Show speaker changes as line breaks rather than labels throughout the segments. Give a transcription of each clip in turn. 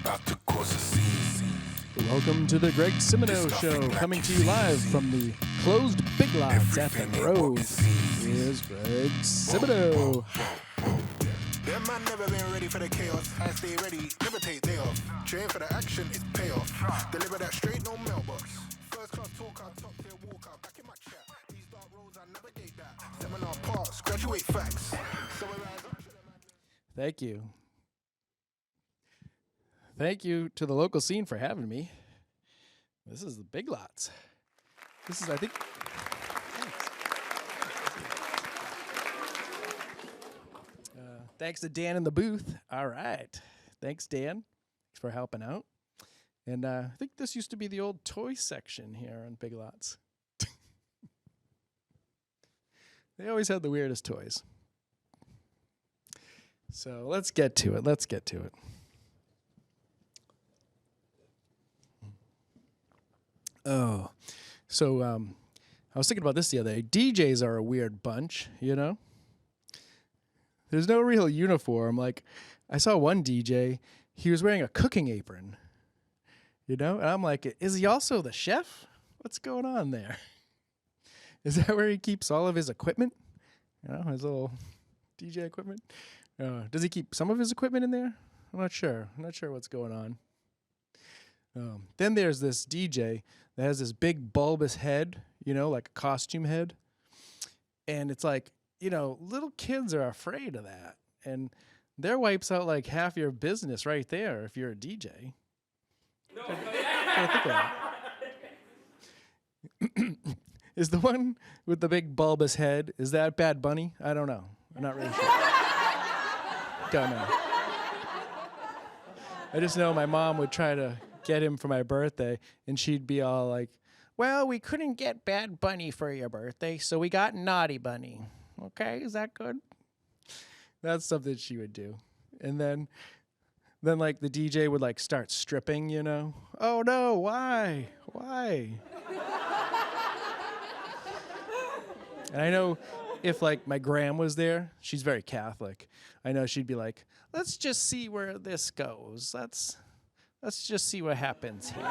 about to cause a scene.
Welcome to the Greg Simoneau Show, coming to you live from the closed Big Lots at the Grove. Here's Greg Simoneau.
Them man never been ready for the chaos. I stay ready, never take day off. Train for the action, it's payoff. Deliver that straight, no mailbox. First class talk out, top tier walk out. Back in my chat. These dark roads, I navigate that. Seminar parts, graduate facts.
Thank you. Thank you to the local scene for having me. This is the Big Lots. This is, I think... Thanks to Dan in the booth. All right. Thanks, Dan. Thanks for helping out. And I think this used to be the old toy section here on Big Lots. They always had the weirdest toys. So let's get to it. Let's get to it. Oh, so I was thinking about this the other day. DJs are a weird bunch, you know? There's no real uniform. Like, I saw one DJ, he was wearing a cooking apron, you know? And I'm like, is he also the chef? What's going on there? Is that where he keeps all of his equipment? You know, his little DJ equipment? Does he keep some of his equipment in there? I'm not sure. I'm not sure what's going on. Then there's this DJ that has this big bulbous head, you know, like a costume head. And it's like, you know, little kids are afraid of that. And that wipes out like half your business right there if you're a DJ. No. Gotta think of that. Is the one with the big bulbous head, is that Bad Bunny? I don't know. I'm not really sure. Don't know. I just know my mom would try to get him for my birthday, and she'd be all like, well, we couldn't get Bad Bunny for your birthday, so we got Naughty Bunny. Okay, is that good? That's something she would do. And then like the DJ would like start stripping, you know? Oh no, why? And I know if like my gram was there, she's very Catholic. I know she'd be like, let's just see where this goes. Let's just see what happens here.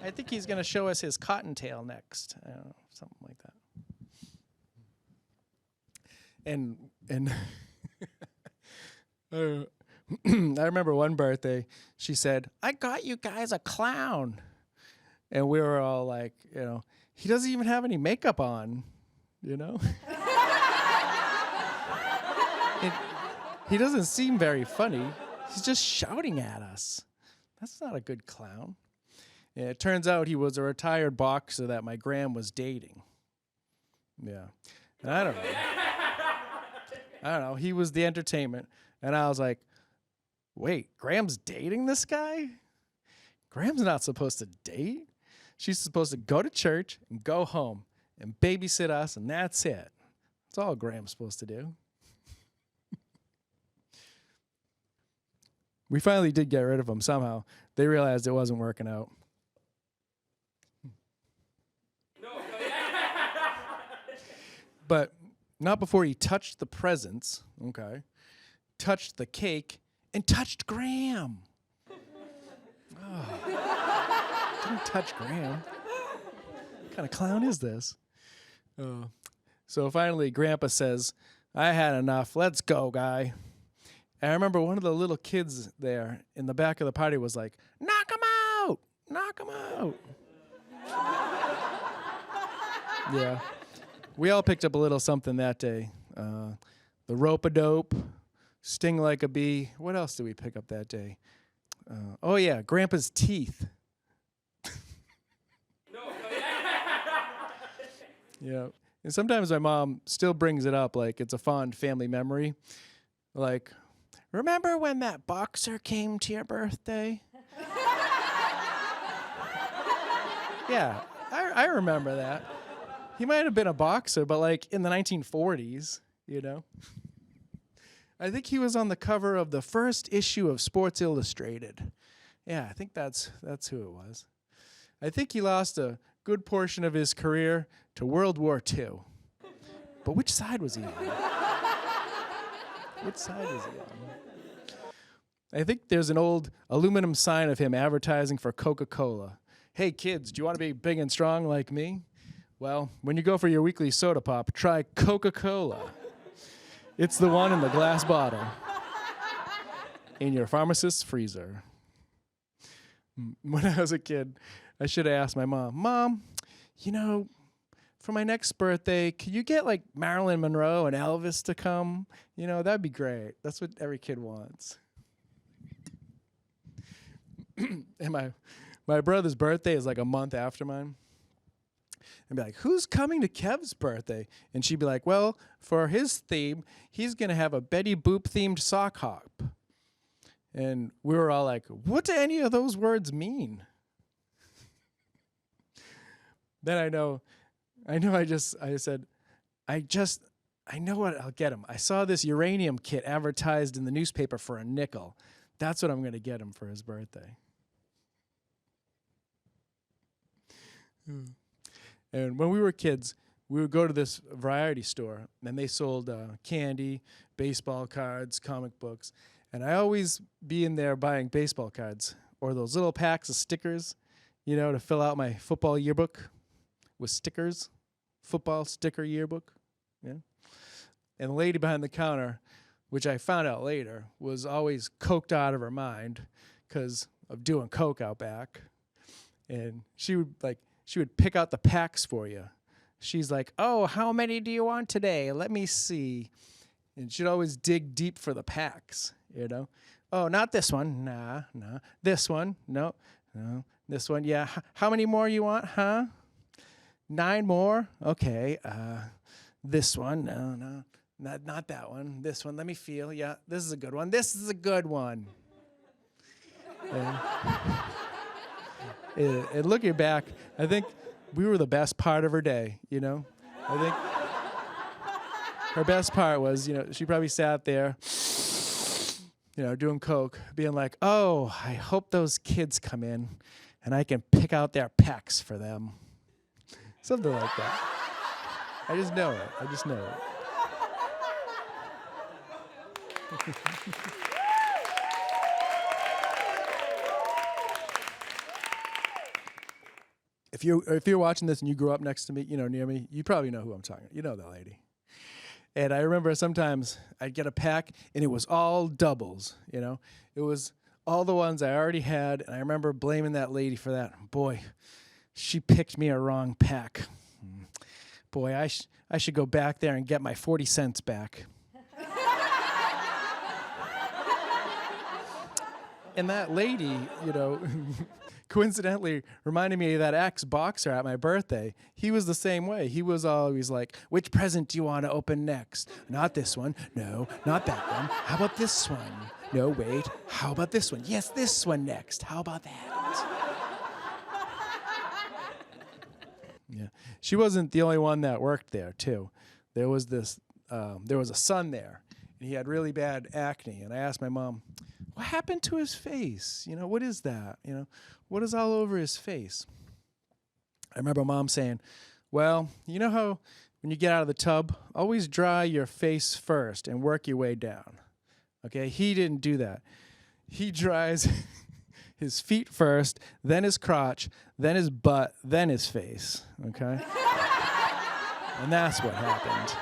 I think he's going to show us his cottontail next. I don't know, something like that. And I remember one birthday, she said, I got you guys a clown. And we were all like, you know, he doesn't even have any makeup on, you know? He doesn't seem very funny. He's just shouting at us. That's not a good clown. And it turns out he was a retired boxer that my gram was dating. Yeah. And I don't know. He was the entertainment. And I was like, wait, Graham's dating this guy? Graham's not supposed to date. She's supposed to go to church and go home and babysit us, and that's it. That's all Graham's supposed to do. We finally did get rid of him somehow. They realized it wasn't working out. But not before he touched the presents, okay, touched the cake, and touched Graham. Oh, didn't touch Graham. What kind of clown is this? So finally, Grandpa says, I had enough. Let's go, guy. And I remember one of the little kids there in the back of the party was like, knock him out! Knock him out! Yeah. We all picked up a little something that day. The rope-a-dope, sting like a bee. What else did we pick up that day? Oh, yeah, Grandpa's teeth. Yeah. And sometimes my mom still brings it up like it's a fond family memory. Like, remember when that boxer came to your birthday? Yeah, I remember that. He might have been a boxer, but like in the 1940s, you know? I think he was on the cover of the first issue of Sports Illustrated. Yeah, I think that's who it was. I think he lost a good portion of his career to World War II. But which side was he on? Which side was he on? I think there's an old aluminum sign of him advertising for Coca-Cola. Hey kids, do you want to be big and strong like me? Well, when you go for your weekly soda pop, try Coca-Cola. It's the one in the glass bottle in your pharmacist's freezer. When I was a kid, I should have asked my mom, Mom, for my next birthday, could you get like Marilyn Monroe and Elvis to come? That'd be great. That's what every kid wants. And my brother's birthday is like a month after mine. And be like, who's coming to Kev's birthday? And she'd be like, well, for his theme, he's going to have a Betty Boop themed sock hop. And we were all like, what do any of those words mean? Then I said, I know what I'll get him. I saw this uranium kit advertised in the newspaper for a nickel. That's what I'm going to get him for his birthday. And when we were kids, we would go to this variety store, and they sold candy, baseball cards, comic books. And I always be in there buying baseball cards or those little packs of stickers, to fill out my football yearbook with stickers, football sticker yearbook. Yeah. And the lady behind the counter, which I found out later, was always coked out of her mind because of doing coke out back. And she would pick out the packs for you. She's like, oh, how many do you want today? Let me see. And she'd always dig deep for the packs, Oh, not this one. Nah. This one. No. This one. Yeah. How many more you want, huh? 9 more? Okay. This one. No. Not that one. This one. Let me feel. Yeah, this is a good one. This is a good one. And looking back, I think we were the best part of her day, I think her best part was, she probably sat there, doing coke, being like, oh, I hope those kids come in and I can pick out their packs for them. Something like that. I just know it. If you're watching this and you grew up next to me, near me, you probably know who I'm talking. You know that lady. And I remember sometimes I'd get a pack and it was all doubles. It was all the ones I already had, and I remember blaming that lady for that. Boy, she picked me a wrong pack. Boy, I should go back there and get my 40 cents back. And that lady, coincidentally reminded me of that ex-boxer at my birthday. He was the same way. He was always like, which present do you want to open next? Not this one. No, not that one. How about this one? No, wait. How about this one? Yes, this one next. How about that? Yeah. She wasn't the only one that worked there, too. There was a son there, and he had really bad acne. And I asked my mom, what happened to his face? What is that? What is all over his face? I remember Mom saying, well, you know how when you get out of the tub, always dry your face first and work your way down. Okay? He didn't do that. He dries his feet first, then his crotch, then his butt, then his face. Okay? And that's what happened.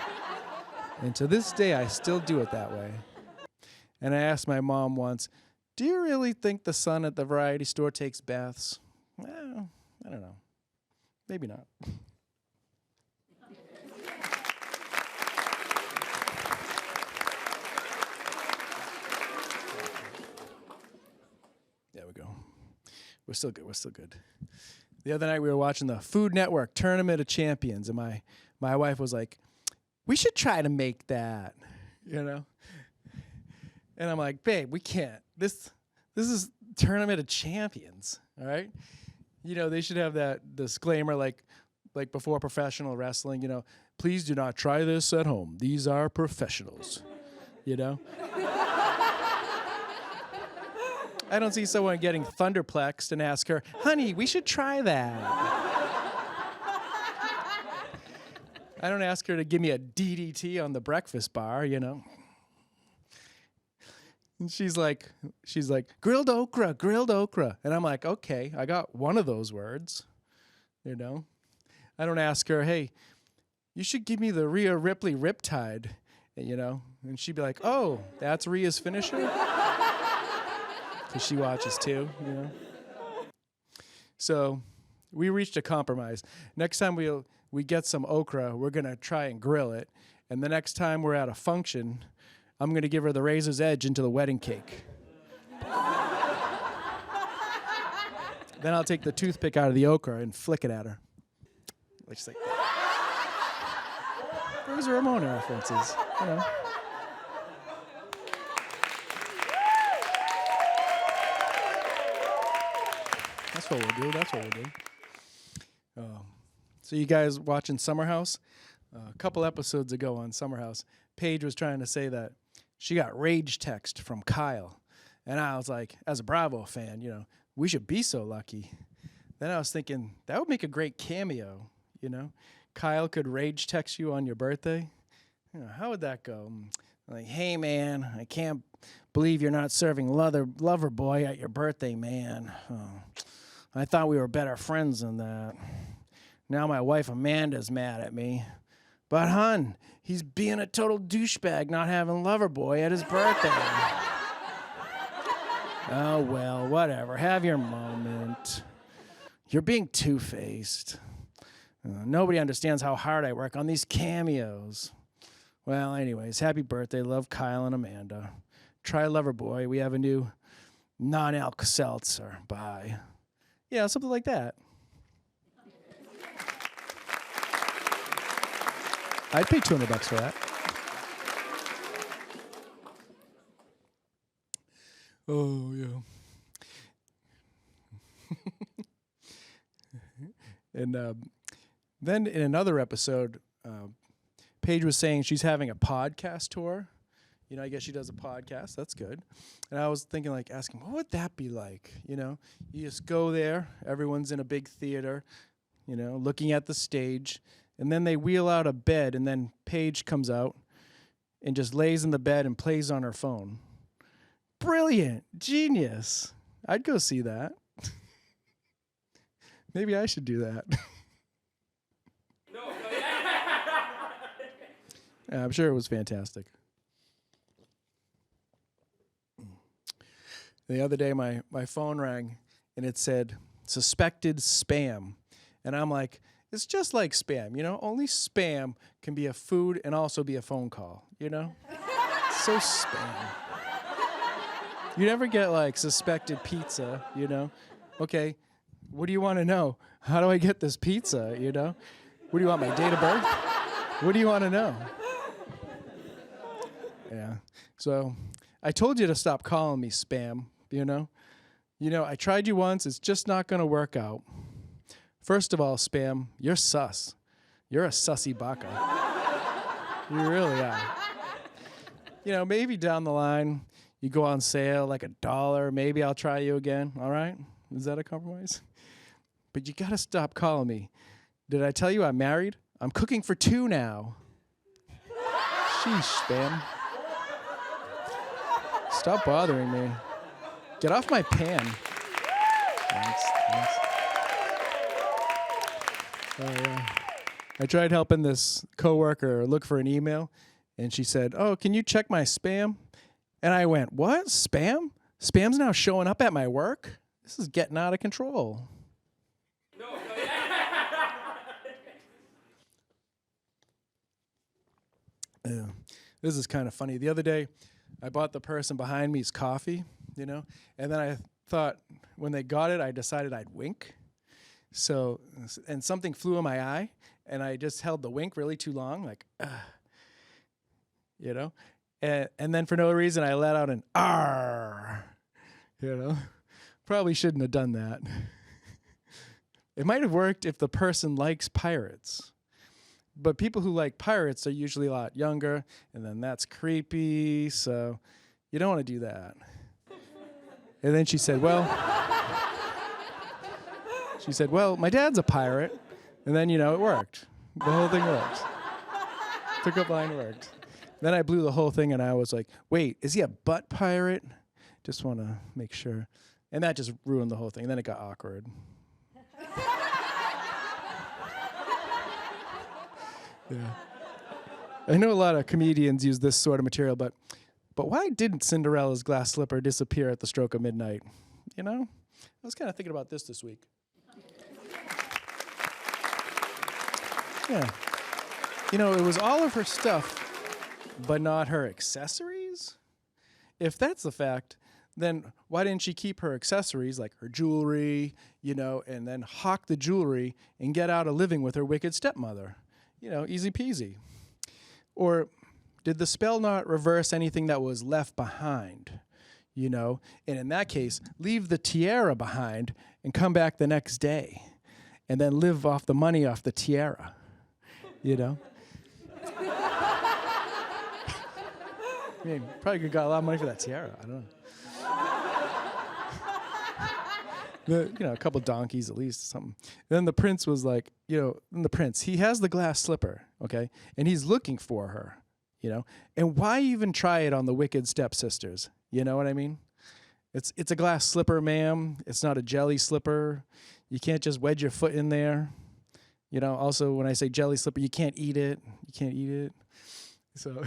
And to this day, I still do it that way. And I asked my mom once, do you really think the son at the variety store takes baths? Well, I don't know. Maybe not. There we go. We're still good. The other night we were watching the Food Network Tournament of Champions, and my wife was like, we should try to make that, And I'm like, babe, we can't. This is Tournament of Champions, all right? They should have that disclaimer like before professional wrestling, please do not try this at home. These are professionals, I don't see someone getting thunderplexed and ask her, honey, we should try that. I don't ask her to give me a DDT on the breakfast bar, And she's like, grilled okra. And I'm like, okay, I got one of those words, you know. I don't ask her, hey, you should give me the Rhea Ripley Riptide, you know. And she'd be like, oh, that's Rhea's finisher? Because she watches too, you know. So we reached a compromise. Next time we get some okra, we're going to try and grill it. And the next time we're at a function, I'm going to give her the razor's edge into the wedding cake. Then I'll take the toothpick out of the okra and flick it at her. Just like that. Those are Ramona references, you know. That's what we'll do. So you guys watching Summer House? A couple episodes ago on Summer House, Paige was trying to say that she got rage text from Kyle. And I was like, as a Bravo fan, you know, we should be so lucky. Then I was thinking, that would make a great cameo, you know? Kyle could rage text you on your birthday. You know, how would that go? Like, hey, man, I can't believe you're not serving lover boy at your birthday, man. Oh, I thought we were better friends than that. Now my wife Amanda's mad at me. But, hun, he's being a total douchebag not having Loverboy at his birthday. Oh, well, whatever. Have your moment. You're being two-faced. Nobody understands how hard I work on these cameos. Well, anyways, happy birthday. Love, Kyle and Amanda. Try Loverboy. We have a new non-alc seltzer. Bye. Yeah, something like that. I'd pay $200 for that. Oh, yeah. And then in another episode, Paige was saying she's having a podcast tour. You know, I guess she does a podcast. That's good. And I was thinking, like, asking, what would that be like? You know, you just go there. Everyone's in a big theater, you know, looking at the stage. And then they wheel out a bed, and then Paige comes out and just lays in the bed and plays on her phone. Brilliant. Genius. I'd go see that. Maybe I should do that. Yeah, I'm sure it was fantastic. The other day, my phone rang, and it said, suspected spam. And I'm like, it's just like spam, you know? Only spam can be a food and also be a phone call, you know? So spam. You never get, like, suspected pizza, you know? Okay, what do you want to know? How do I get this pizza, you know? What do you want, my date of birth? What do you want to know? Yeah. So I told you to stop calling me spam, you know? You know, I tried you once. It's just not going to work out. First of all, spam, you're sus. You're a sussy baka. You really are. You know, maybe down the line, you go on sale like $1. Maybe I'll try you again. All right? Is that a compromise? But you got to stop calling me. Did I tell you I'm married? I'm cooking for 2 now. Sheesh, spam. Stop bothering me. Get off my pan. Thanks. I tried helping this coworker look for an email, and she said, oh, can you check my spam? And I went, what? Spam? Spam's now showing up at my work? This is getting out of control. This is kind of funny. The other day, I bought the person behind me's coffee, you know, and then I thought when they got it, I decided I'd wink. So, and something flew in my eye, and I just held the wink really too long, like, you know, and then for no reason, I let out an "arr," you know. Probably shouldn't have done that. It might have worked if the person likes pirates. But people who like pirates are usually a lot younger, and then that's creepy, so you don't want to do that. And then she said, well, my dad's a pirate. And then, you know, it worked. The whole thing worked. Pickup line worked. Then I blew the whole thing, and I was like, wait, is he a butt pirate? Just want to make sure. And that just ruined the whole thing. And then it got awkward. Yeah. I know a lot of comedians use this sort of material, but why didn't Cinderella's glass slipper disappear at the stroke of midnight? You know? I was kind of thinking about this week. Yeah. You know, it was all of her stuff, but not her accessories? If that's the fact, then why didn't she keep her accessories, like her jewelry, you know, and then hawk the jewelry and get out of living with her wicked stepmother? You know, easy peasy. Or did the spell not reverse anything that was left behind? You know, and in that case, leave the tiara behind and come back the next day and then live off the money off the tiara, you know? I mean, probably could got a lot of money for that tiara. I don't know. You know, a couple donkeys at least, something. Then the prince was like, you know, he has the glass slipper, okay? And he's looking for her, you know? And why even try it on the wicked stepsisters? You know what I mean? It's a glass slipper, ma'am. It's not a jelly slipper. You can't just wedge your foot in there. You know, also when I say jelly slipper, you can't eat it. You can't eat it. So,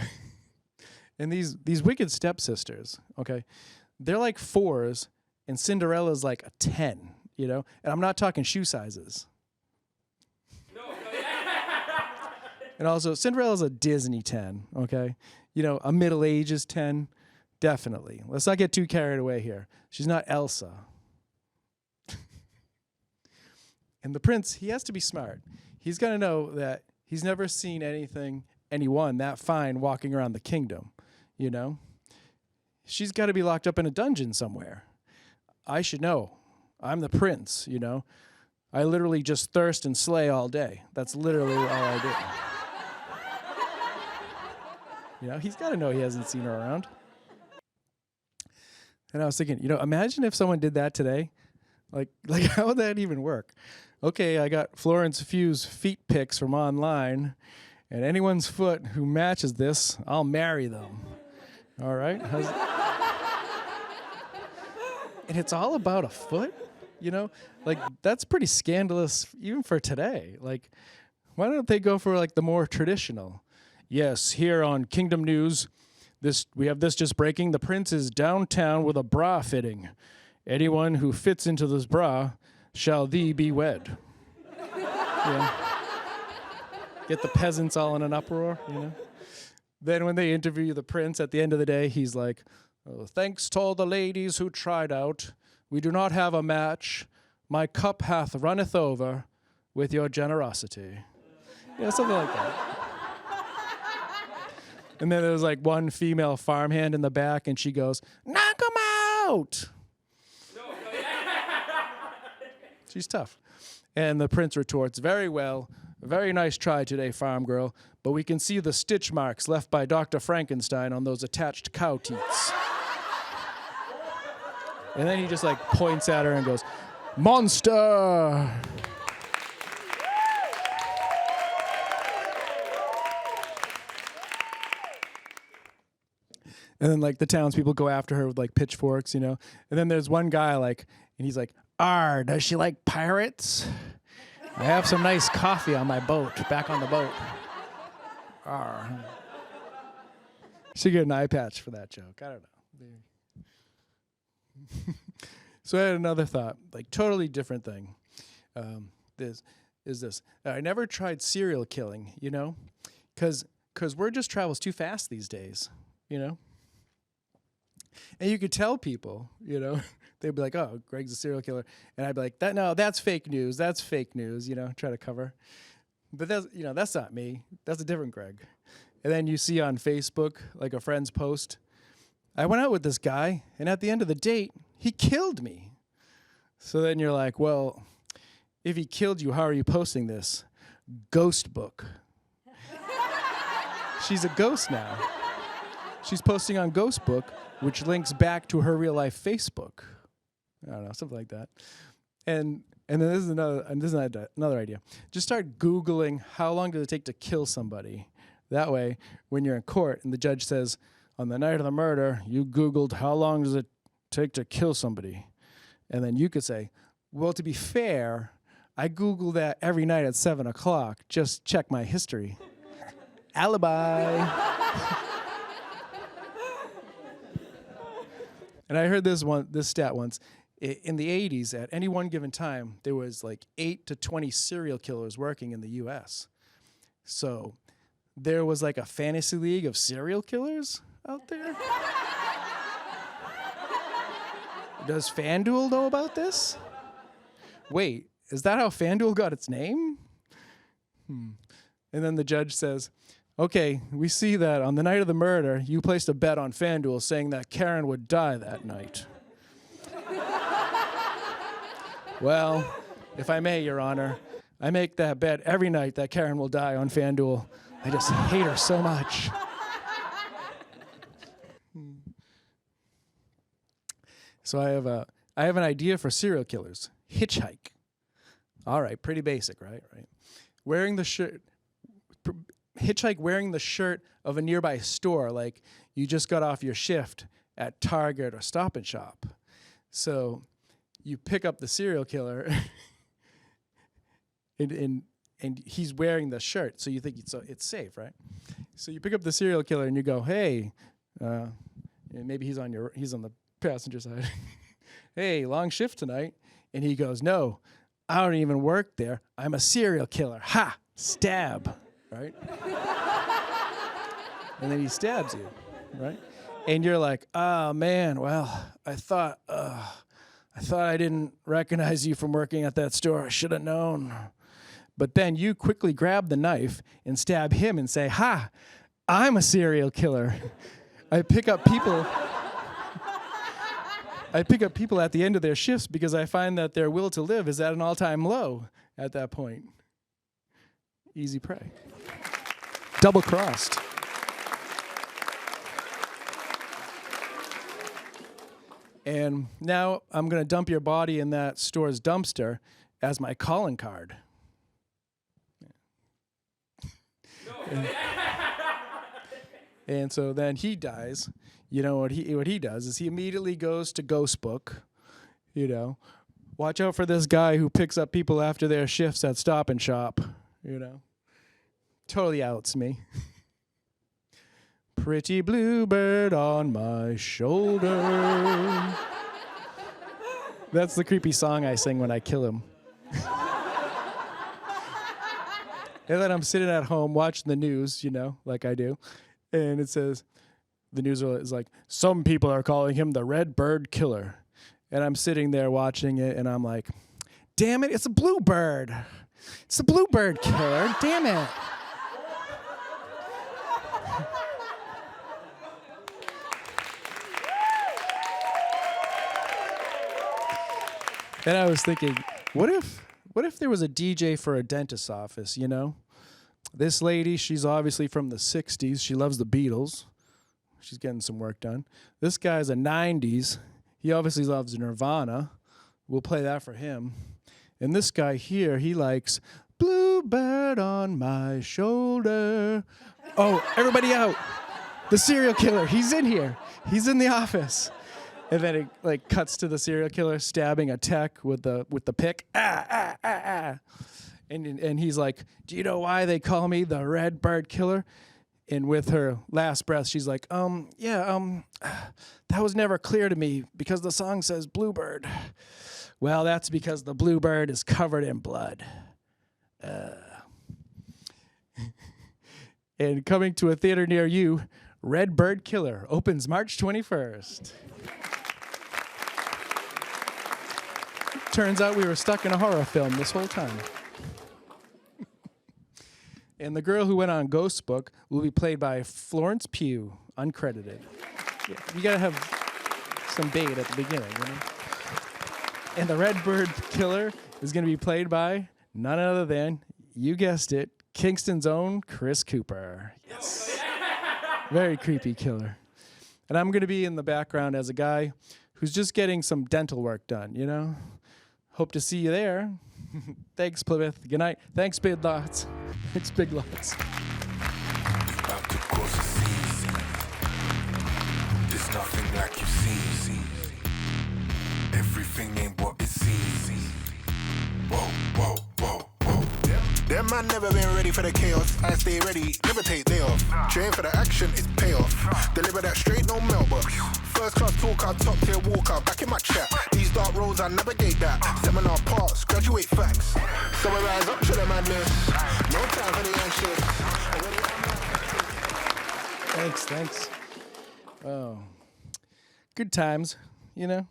and these wicked stepsisters, okay, they're like 4s, and Cinderella's like a 10, you know? And I'm not talking shoe sizes. No. And also, Cinderella's a Disney 10, okay? You know, a Middle Ages 10, definitely. Let's not get too carried away here. She's not Elsa. And the prince, he has to be smart. He's got to know that he's never seen anyone that fine walking around the kingdom, you know? She's got to be locked up in a dungeon somewhere. I should know. I'm the prince, you know? I literally just thirst and slay all day. That's literally all I do. You know, he's got to know he hasn't seen her around. And I was thinking, you know, imagine if someone did that today. Like how would that even work? Okay, I got Florence Few's feet pics from online, and anyone's foot who matches this, I'll marry them. All right? And it's all about a foot, you know? Like, that's pretty scandalous even for today. Like, why don't they go for, like, the more traditional? Yes, here on Kingdom News, we have this just breaking. The prince is downtown with a bra fitting. Anyone who fits into this bra shall thee be wed. You know? Get the peasants all in an uproar, you know? Then when they interview the prince at the end of the day, he's like, oh, thanks to all the ladies who tried out. We do not have a match. My cup hath runneth over with your generosity. Yeah, something like that. And then there's like one female farmhand in the back, and she goes, knock 'em out! She's tough. And the prince retorts, very well, very nice try today, farm girl, but we can see the stitch marks left by Dr. Frankenstein on those attached cow teats. And then he just like points at her and goes, monster! And then like the townspeople go after her with like pitchforks, you know? And then there's one guy like, and he's like, does she like pirates? I have some nice coffee on my boat, back on the boat. Should get an eye patch for that joke. I don't know. So I had another thought, like totally different thing. This. I never tried serial killing, you know? Because word just travels too fast these days, you know? And you could tell people, you know, they'd be like, oh, Greg's a serial killer. And I'd be like, that's fake news. That's fake news, you know, try to cover. But that's not me. That's a different Greg. And then you see on Facebook, like a friend's post, I went out with this guy, and at the end of the date, he killed me. So then you're like, well, if he killed you, how are you posting this? Ghost book. She's a ghost now. She's posting on Ghost Book, which links back to her real life Facebook. I don't know, something like that. And then this is another idea. Just start Googling how long does it take to kill somebody, That way, when you're in court and the judge says, on the night of the murder, you Googled how long does it take to kill somebody? And then you could say, well, to be fair, I Google that every night at 7 o'clock. Just check my history. Alibi. And I heard this stat once. In the 80s, at any one given time, there was like 8 to 20 serial killers working in the U.S. So there was like a fantasy league of serial killers out there. Does FanDuel know about this? Wait, is that how FanDuel got its name? And then the judge says, okay, we see that on the night of the murder, you placed a bet on FanDuel saying that Karen would die that night. Well, if I may, Your Honor, I make that bet every night that Karen will die on FanDuel. I just hate her so much. So I have an idea for serial killers. Hitchhike. All right, pretty basic, right? Hitchhike wearing the shirt of a nearby store, like you just got off your shift at Target or Stop and Shop. So you pick up the serial killer and he's wearing the shirt, so you think it's safe, right? So you pick up the serial killer and you go, hey, and maybe he's on the passenger side. Hey, long shift tonight. And he goes, no, I don't even work there. I'm a serial killer. Ha! Stab, right? And then he stabs you, right? And you're like, oh man, well, I thought I didn't recognize you from working at that store. I should have known. But then you quickly grab the knife and stab him and say, ha, I'm a serial killer. I pick up people at the end of their shifts because I find that their will to live is at an all-time low at that point. Easy prey. Double-crossed. And now I'm going to dump your body in that store's dumpster as my calling card. And so then he dies. You know what he does is he immediately goes to Ghostbook. You know, watch out for this guy who picks up people after their shifts at Stop and Shop. You know, totally outs me. Pretty bluebird on my shoulder. That's the creepy song I sing when I kill him. And then I'm sitting at home watching the news, you know, like I do. And it says, the news is like, some people are calling him the Red Bird Killer. And I'm sitting there watching it, and I'm like, damn it, it's a bluebird. It's the Bluebird Killer, damn it. And I was thinking, what if there was a DJ for a dentist's office, you know? This lady, she's obviously from the 60s. She loves the Beatles. She's getting some work done. This guy's a 90s. He obviously loves Nirvana. We'll play that for him. And this guy here, he likes Bluebird on my shoulder. Oh, everybody out. The serial killer, he's in here. He's in the office. And then it like cuts to the serial killer stabbing a tech with the pick. And he's like, do you know why they call me the Red Bird Killer? And with her last breath, she's like, that was never clear to me because the song says Bluebird. Well, that's because the bluebird is covered in blood. And coming to a theater near you, Red Bird Killer opens March 21st. Turns out we were stuck in a horror film this whole time. And the girl who went on Ghostbook will be played by Florence Pugh, uncredited. Yeah, you gotta have some bait at the beginning, you know? And the Red Bird Killer is gonna be played by none other than, you guessed it, Kingston's own Chris Cooper. Yes. Very creepy killer. And I'm gonna be in the background as a guy who's just getting some dental work done, you know? Hope to see you there. Thanks, Plymouth. Good night. Thanks, Big Lots. Thanks, Big Lots.
else to see. There's nothing like you see. Everything ain't what it seems. Whoa, whoa, whoa, whoa. Them man never been ready for the chaos. I stay ready, never take day off. Train for the action, it's payoff. Deliver that straight, no mailbox. First class talker, top tier walker, back in my chat. These dark roads, I navigate that. Seminar parts, graduate facts. So I rise up to the madness. No time for the anxious.
Thanks. Oh, good times, you know.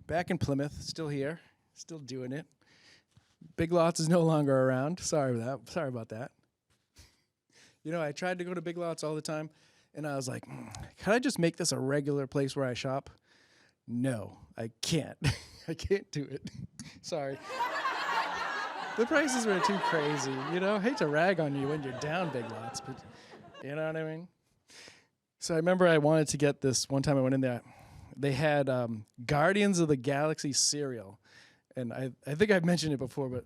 Back in Plymouth, still here, still doing it. Big Lots is no longer around. Sorry about that. You know, I tried to go to Big Lots all the time, and I was like, can I just make this a regular place where I shop? No, I can't. I can't do it. Sorry. The prices were too crazy, you know? I hate to rag on you when you're down Big Lots, but you know what I mean? So I remember I wanted to get this one time I went in there. They had Guardians of the Galaxy cereal. And I think I've mentioned it before, but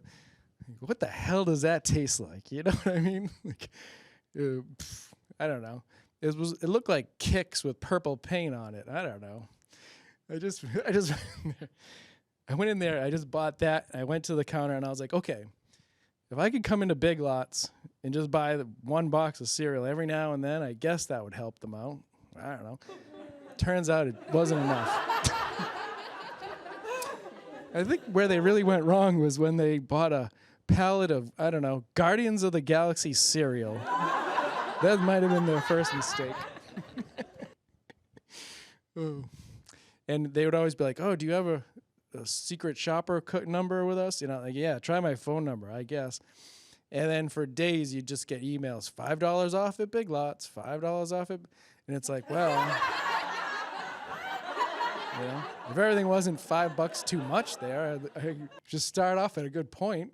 what the hell does that taste like? You know what I mean? Like, I don't know. It looked like Kix with purple paint on it. I don't know. I went in there. I just bought that. I went to the counter and I was like, okay, if I could come into Big Lots and just buy the one box of cereal every now and then, I guess that would help them out. I don't know. Turns out it wasn't enough. I think where they really went wrong was when they bought a pallet of, I don't know, Guardians of the Galaxy cereal. That might have been their first mistake. Oh. And they would always be like, oh, do you have a secret shopper number with us? You know, like, yeah, try my phone number, I guess. And then for days, you'd just get emails, $5 off at Big Lots, $5 off at... And it's like, well... You know, if everything wasn't $5 too much there, I'd just start off at a good point.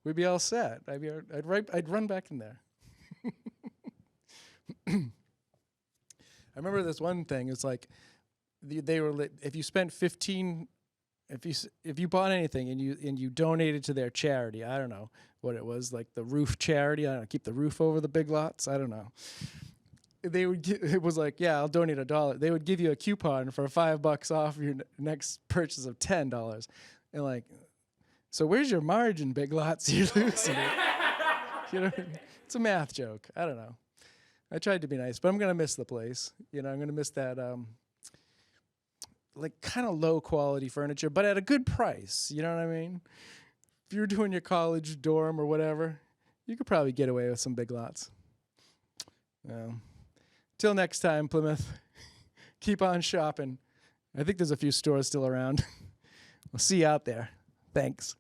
We'd be all set. I'd run back in there. I remember this one thing. It's like they were if you spent 15, if you bought anything and you donated to their charity. I don't know what it was, like the roof charity. I don't know, keep the roof over the Big Lots. I don't know. It was like, yeah, I'll donate $1. They would give you a coupon for $5 off your next purchase of $10. And like, so where's your margin, Big Lots? You're losing it. You know, it's a math joke. I don't know. I tried to be nice, but I'm gonna miss the place. You know, I'm gonna miss that like kind of low quality furniture, but at a good price. You know what I mean? If you're doing your college dorm or whatever, you could probably get away with some Big Lots. Till next time, Plymouth, keep on shopping. I think there's a few stores still around. We'll see you out there. Thanks.